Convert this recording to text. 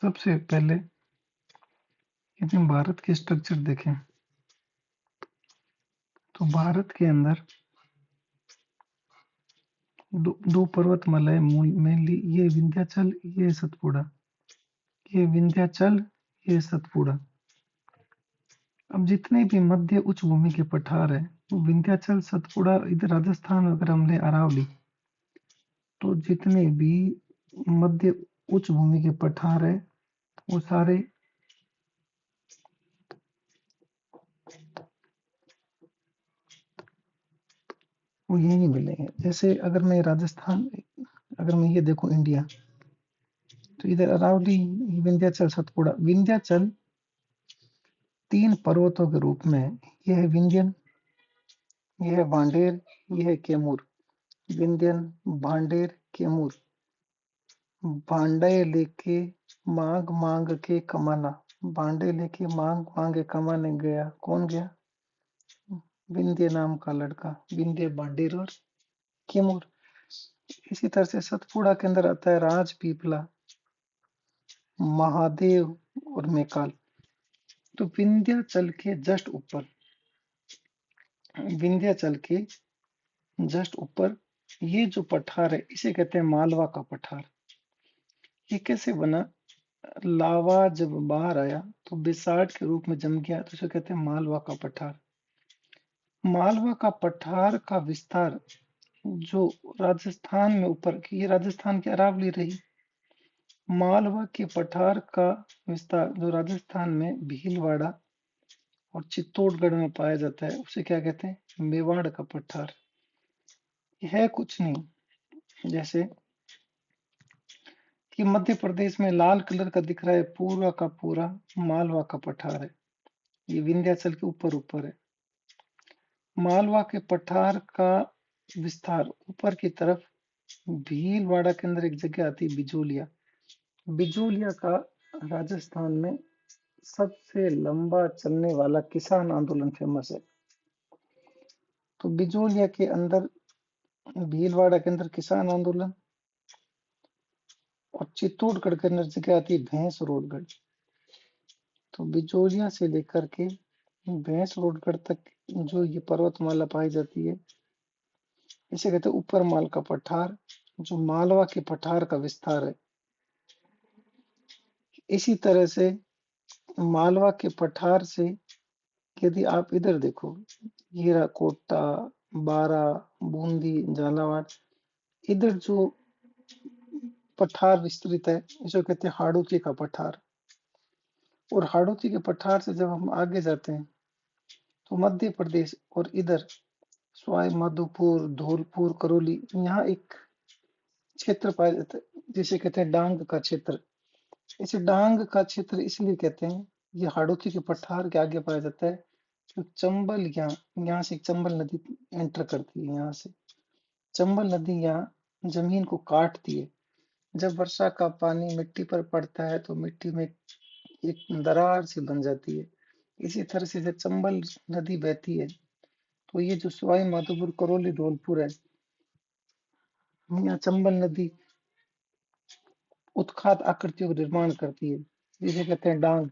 सबसे पहले यदि हम भारत के स्ट्रक्चर देखें तो भारत के अंदर दो पर्वतमालाएं मेनली, ये विंध्याचल, ये सतपुड़ा। ये विंध्याचल, ये सतपुड़ा। अब जितने भी मध्य उच्च भूमि के पठार है, वो विंध्याचल, सतपुड़ा, इधर राजस्थान अगर हम ले अरावली, तो जितने भी मध्य उच्च भूमि के पठार है वो सारे वो यही मिलेंगे। जैसे अगर मैं राजस्थान, अगर मैं ये देखूं इंडिया, तो इधर अरावली, विंध्याचल, सतपुड़ा। विंध्याचल 3 पर्वतों के रूप में है। यह है विंध्यन, यह है भांडेर, यह है कैमूर। विंध्यन, भांडेर, कैमूर। भांडे लेके मांग मांग के कमाना। भांडे लेके मांग मांग के कमाने गया। कौन गया? विंध्य नाम का लड़का। विंध्य, भांडेर और कैमूर। इसी तरह से सतपुड़ा के अंदर आता है राजपीपला, महादेव और मैकाल। तो विंध्याचल के जस्ट ऊपर, विंध्याचल के जस्ट ऊपर ये जो पठार है, इसे कहते हैं मालवा का पठार। ये कैसे बना? लावा जब बाहर आया तो बेसाल्ट के रूप में जम गया, तो इसे कहते हैं मालवा का पठार। मालवा का पठार का विस्तार जो राजस्थान में ऊपर की, ये राजस्थान की अरावली रही। मालवा के पठार का विस्तार जो राजस्थान में भीलवाड़ा और चित्तौड़गढ़ में पाया जाता है, उसे क्या कहते हैं? मेवाड़ का पठार। यह कुछ नहीं, जैसे कि मध्य प्रदेश में लाल कलर का दिख रहा है, पूरा का पूरा मालवा का पठार है। ये विंध्याचल के ऊपर ऊपर है। मालवा के पठार का विस्तार ऊपर की तरफ भीलवाड़ा के अंदर एक जगह आती है बिजोलिया। बिजोलिया का राजस्थान में सबसे लंबा चलने वाला किसान आंदोलन फेमस है। तो बिजोलिया के अंदर, भीलवाड़ा के अंदर किसान आंदोलन, और चित्तौड़गढ़ के अंदर जगह आती है भैंसरोडगढ़। तो बिजोलिया से लेकर के भैंसरोडगढ़ तक जो ये पर्वतमाला पाई जाती है, इसे कहते हैं ऊपर माल का पठार, जो मालवा के पठार का विस्तार है। इसी तरह से मालवा के पठार से यदि आप इधर देखो, ये रहा कोटा, बारा, बूंदी, झालावाड़, इधर जो पठार विस्तृत है, इसे कहते हैं हाड़ौती का पठार। और हाड़ौती के पठार से जब हम आगे जाते हैं तो मध्य प्रदेश और इधर सवाई माधोपुर, धौलपुर, करौली, यहाँ एक क्षेत्र पाया जाता है जिसे कहते हैं डांग का क्षेत्र। इसे डांग का क्षेत्र इसलिए कहते हैं, ये हाड़ौती के पठार के आगे पाया जाता है। तो चंबल, यहाँ से चंबल नदी एंटर करती है। यहाँ से चंबल नदी यहाँ जमीन को काटती है। जब वर्षा का पानी मिट्टी पर पड़ता है तो मिट्टी में एक दरार सी बन जाती है। इसी तरह से जब चंबल नदी बहती है तो ये जो सवाई माधोपुर, करौली, धौलपुर है, यहाँ चंबल नदी उत्खात आकृतियों का निर्माण करती है, जिसे कहते हैं डांग।